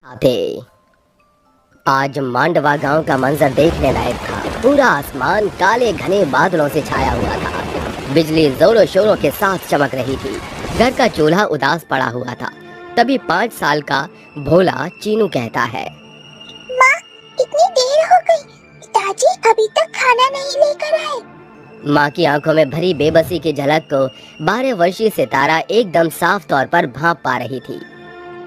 आते आज मांडवा गांव का मंजर देखने लायक था। पूरा आसमान काले घने बादलों से छाया हुआ था। बिजली जोरों शोरों के साथ चमक रही थी। घर का चूल्हा उदास पड़ा हुआ था। तभी 5 साल का भोला चीनू कहता है, माँ, इतनी देर हो गई, पिताजी अभी तक खाना नहीं लेकर आए। माँ की आंखों में भरी बेबसी की झलक को 12 वर्षीय सितारा एकदम साफ तौर पर भांप पा रही थी।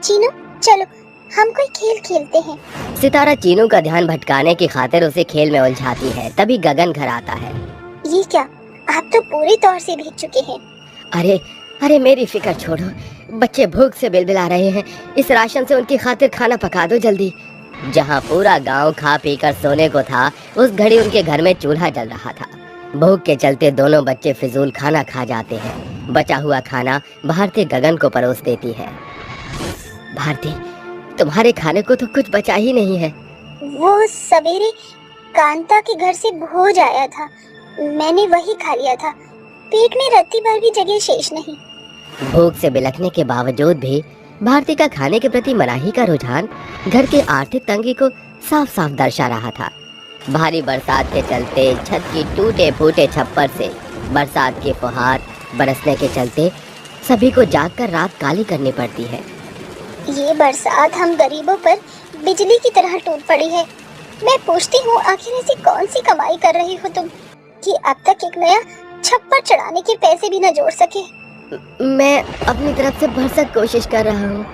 चीनू, चलो हम कोई खेल खेलते हैं। सितारा चीनू का ध्यान भटकाने की खातिर उसे खेल में उलझाती है। तभी गगन घर आता है। ये क्या, आप तो पूरी तौर से भीग चुके हैं। अरे अरे मेरी फिक्र छोड़ो, बच्चे भूख से बिलबिला रहे हैं। इस राशन से उनकी खातिर खाना पका दो जल्दी। जहाँ पूरा गांव खा पी कर सोने को था, उस घड़ी उनके घर में चूल्हा जल रहा था। भूख के चलते दोनों बच्चे फिजूल खाना खा जाते हैं। बचा हुआ खाना भारती गगन को परोस देती है। भारती, तुम्हारे खाने को तो कुछ बचा ही नहीं है। वो सवेरे कांता के घर से भोज आया था, मैंने वही खा लिया था। पेट में रत्ती भर भी जगह शेष नहीं। भूख से बिलखने के बावजूद भी भारती का खाने के प्रति मनाही का रुझान घर की आर्थिक तंगी को साफ साफ दर्शा रहा था। भारी बरसात के चलते छत की टूटे फूटे छप्पर से बरसात की फुहार बरसने के चलते सभी को जागकर रात काली करनी पड़ती है। ये बरसात हम गरीबों पर बिजली की तरह टूट पड़ी है। मैं पूछती हूँ, आखिर ऐसी कौन सी कमाई कर रही हो तुम कि अब तक एक नया छप्पर चढ़ाने के पैसे भी न जोड़ सके। मैं अपनी तरफ से भरसक कोशिश कर रहा हूँ।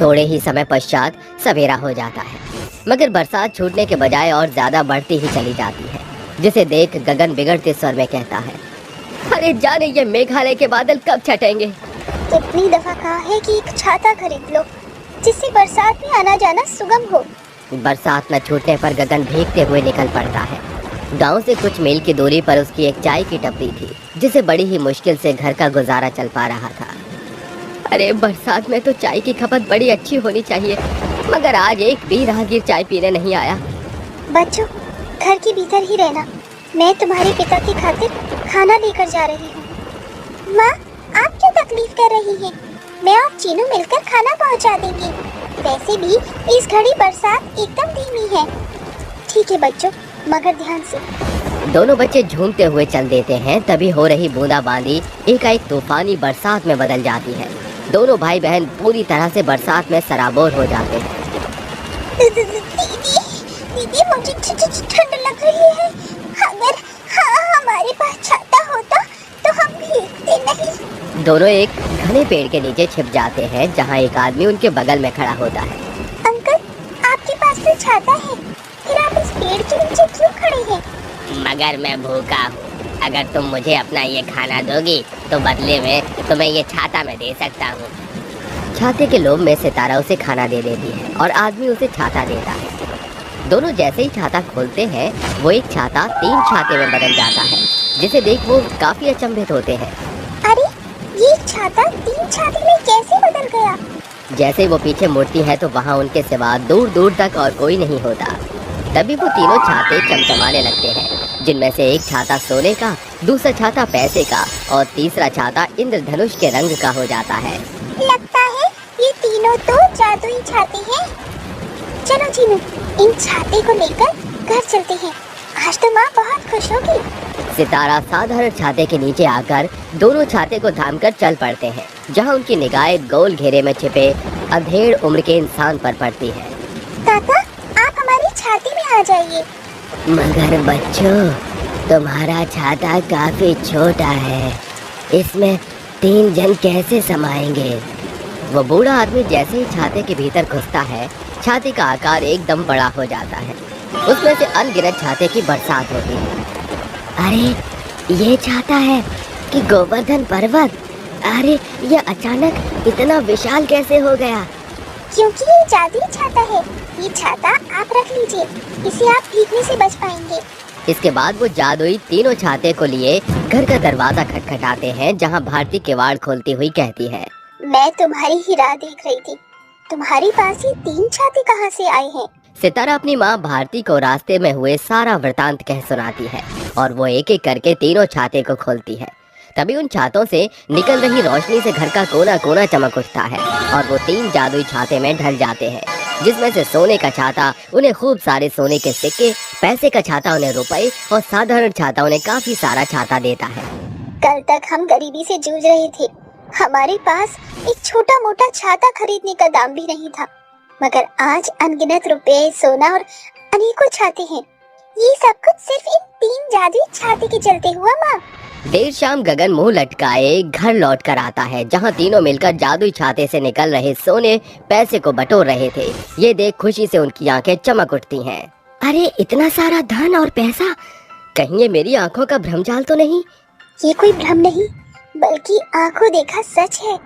थोड़े ही समय पश्चात सवेरा हो जाता है, मगर बरसात छूटने के बजाय और ज्यादा बढ़ती ही चली जाती है, जिसे देख गगन बिगड़ते स्वर में कहता है, अरे जाने ये मेघालय के बादल कब छटेंगे। कितनी दफा कहा है कि एक छाता खरीद लो, जिससे बरसात में आना जाना सुगम हो। बरसात न छूटने पर गगन भीगते हुए निकल पड़ता है। गांव से कुछ मील की दूरी पर उसकी एक चाय की टपरी थी, जिसे बड़ी ही मुश्किल से घर का गुजारा चल पा रहा था। अरे बरसात में तो चाय की खपत बड़ी अच्छी होनी चाहिए, मगर आज एक भी राहगीर चाय पीने नहीं आया। बच्चों, घर के भीतर ही रहना, मैं तुम्हारे पिता की खातिर खाना लेकर जा रही हूँ। माँ, आप क्यों तकलीफ कर रही हैं? मैं और चीनू मिलकर खाना पहुँचा देंगे। वैसे भी इस घड़ी बरसात एकदम धीमी है। ठीक है बच्चों, मगर ध्यान से। दोनों बच्चे झूमते हुए चल देते हैं। तभी हो रही बूंदाबांदी एकाएक तूफानी बरसात में बदल जाती है। दोनों भाई बहन पूरी तरह से बरसात में सराबोर हो जाते हैं। दीदी, मुझे ठंड लग रही है। अगर हमारे पास छाता होता तो हम भीगते नहीं। दोनों एक घने पेड़ के नीचे छिप जाते हैं, जहाँ एक आदमी उनके बगल में खड़ा होता है। अंकल, आपके पास तो छाता है, फिर आप इस पेड़ के नीचे क्यों खड़े हैं? मगर मैं भूखा हूँ। अगर तुम मुझे अपना ये खाना दोगी तो बदले में तुम्हें ये छाता मैं दे सकता हूँ। छाते के लोभ में सितारा उसे खाना दे देती है और आदमी उसे छाता देता है। दोनों जैसे ही छाता खोलते हैं, वो एक छाता 3 छाते में बदल जाता है, जिसे देख वो काफी अचंभित होते हैं। अरे, ये छाता 3 छाते में कैसे बदल गया? जैसे वो पीछे मुड़ती है तो वहाँ उनके सिवा दूर दूर तक और कोई नहीं होता। तभी वो तीनों छाते चमचमाने लगते हैं, जिनमें से एक छाता सोने का, दूसरा छाता पैसे का और तीसरा छाता इंद्रधनुष के रंग का हो जाता है। लगता है ये तीनों तो जादुई छाते हैं। चलो चीनू, इन छाते को लेकर घर चलते हैं। आज तो माँ बहुत खुश होगी। सितारा साधारण छाते के नीचे आकर दोनों छाते को थामकर चल पड़ते हैं, जहाँ उनकी निगाहें गोल घेरे में छिपे अधेड़ उम्र के इंसान पर पड़ती है। ताता, आप हमारे छाते में आ जाइए। मगर बच्चों, तुम्हारा छाता काफी छोटा है, इसमें 3 जन कैसे समाएंगे? वो बूढ़ा आदमी जैसे ही छाते के भीतर घुसता है, छाते का आकार एकदम बड़ा हो जाता है। उसमें से अनगिनत छाते की बरसात होती है। अरे ये छाता है कि गोवर्धन पर्वत? अरे ये अचानक इतना विशाल कैसे हो गया? क्योंकि ये जादुई छाता है। ये छाता आप रख लीजिए, इसे आप भीगने से बच पाएंगे। इसके बाद वो जादुई तीनों छाते को लिए घर का दरवाजा खटखटाते हैं, जहाँ भारती किवाड़ खोलती हुई कहती है, मैं तुम्हारी ही राह देख रही थी। तुम्हारे पास ये 3 छाते कहाँ से आए हैं? सितारा अपनी माँ भारती को रास्ते में हुए सारा वृतांत कह सुनाती है और वो एक एक करके तीनों छाते को खोलती है। तभी उन छातों से निकल रही रोशनी से घर का कोना कोना चमक उठता है और वो 3 जादुई छाते में ढल जाते हैं। जिसमें से सोने का छाता उन्हें खूब सारे सोने के सिक्के, पैसे का छाता उन्हें रुपए और साधारण छाता उन्हें काफी सारा छाता देता है। कल तक हम गरीबी से जूझ रहे थे, हमारे पास एक छोटा मोटा छाता खरीदने का दाम भी नहीं था, मगर आज अनगिनत रुपए, सोना और अनेकों छाते हैं। ये सब कुछ सिर्फ इन 3 जादुई छाते के चलते हुआ माँ। देर शाम गगन मुंह लटकाए घर लौट कर आता है, जहाँ तीनों मिलकर जादुई छाते से निकल रहे सोने पैसे को बटोर रहे थे। ये देख खुशी से उनकी आंखें चमक उठती हैं। अरे इतना सारा धन और पैसा, कहीं ये मेरी आंखों का भ्रमजाल तो नहीं? ये कोई भ्रम नहीं, बल्कि आंखों देखा सच है।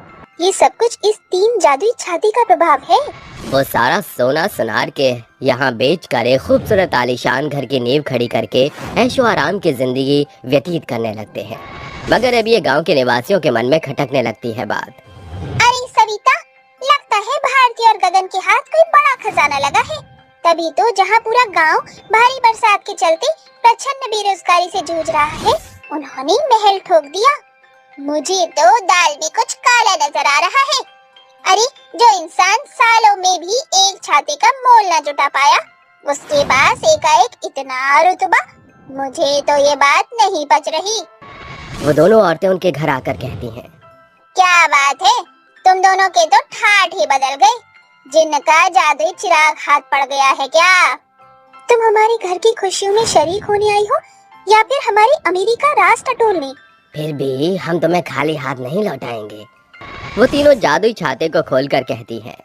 ये सब कुछ इस 3 जादुई छाते का प्रभाव है। वो सारा सोना सुनार के यहाँ बेच कर एक खूबसूरत आलीशान घर की नींव खड़ी करके ऐशो आराम की जिंदगी व्यतीत करने लगते हैं। मगर अब ये गांव के निवासियों के मन में खटकने लगती है बात। अरे सविता, लगता है भारती और गगन के हाथ कोई बड़ा खजाना लगा है। तभी तो जहाँ पूरा गांव भारी बरसात के चलते प्रचंड बेरोजगारी से जूझ रहा है, उन्होंने महल ठोक दिया। मुझे तो दाल में कुछ काला नजर आ रहा है। अरे जो इंसान सालों में भी एक छाते का मोल न जुटा पाया, उसके पास एकाएक इतना रुतबा, मुझे तो ये बात नहीं पच रही। वो दोनों औरतें उनके घर आकर कहती हैं, क्या बात है, तुम दोनों के तो ठाठ ही बदल गए। जिनका जादुई चिराग हाथ पड़ गया है क्या? तुम हमारे घर की खुशियों में शरीक होने आई हो या फिर हमारी अमीरी का राज टटोलने? फिर भी हम तुम्हें खाली हाथ नहीं लौटाएंगे। वो तीनों जादुई छाते को खोलकर कहती हैं।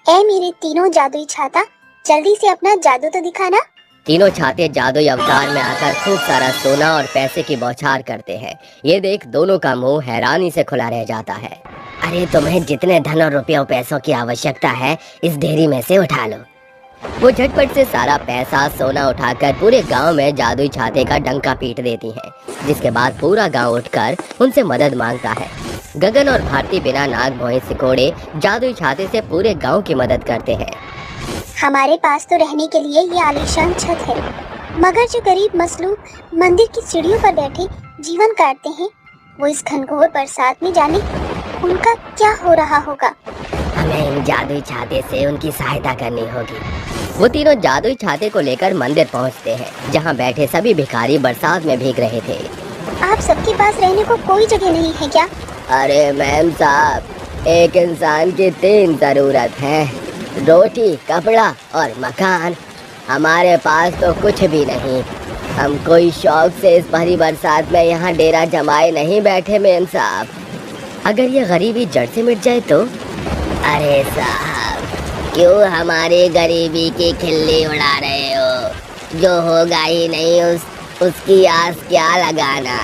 ऐ मेरे तीनों जादुई छाता, जल्दी से अपना जादू तो दिखाना। तीनों छाते जादुई अवतार में आकर खूब सारा सोना और पैसे की बौछार करते हैं। ये देख दोनों का मुंह हैरानी से खुला रह जाता है। अरे तुम्हें जितने धन और रुपयों पैसों की आवश्यकता है, इस ढेरी में से उठा लो। वो झटपट से सारा पैसा सोना उठाकर पूरे गांव में जादुई छाते का डंका पीट देती हैं, जिसके बाद पूरा गांव उठकर उनसे मदद मांगता है। गगन और भारती बिना नाक भौं सिकोड़े जादुई छाते से पूरे गांव की मदद करते हैं। हमारे पास तो रहने के लिए ये आलीशान छत है, मगर जो गरीब मसलूक मंदिर की सीढ़ियों पर बैठे जीवन काटते हैं, वो इस घनघोर बरसात में जाने उनका क्या हो रहा होगा। हमें इन जादुई छाते से उनकी सहायता करनी होगी। वो तीनों जादुई छाते को लेकर मंदिर पहुंचते हैं, जहां बैठे सभी भिखारी बरसात में भीग रहे थे। आप सबके पास रहने को कोई जगह नहीं है क्या? अरे मैम साहब, एक इंसान की 3 जरूरत है, रोटी, कपड़ा और मकान। हमारे पास तो कुछ भी नहीं। हम कोई शौक से इस भरी बरसात में यहाँ डेरा जमाए नहीं बैठे मैम साहब। अगर ये गरीबी जड़ से मिट जाए तो? अरे साहब, क्यों हमारी गरीबी की खिल्ली उड़ा रहे हो? जो होगा ही नहीं उसकी आस क्या लगाना।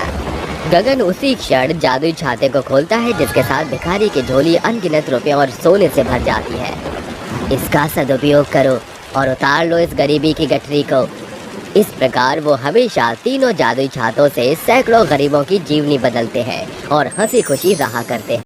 गगन उसी क्षण जादुई छाते को खोलता है, जिसके साथ भिखारी की झोली अनगिनत रुपए और सोने से भर जाती है। इसका सदुपयोग करो और उतार लो इस गरीबी की गठरी को। इस प्रकार वो हमेशा तीनों जादुई छातों से सैकड़ों गरीबों की जीवनी बदलते हैं और हंसी खुशी रहा करते हैं।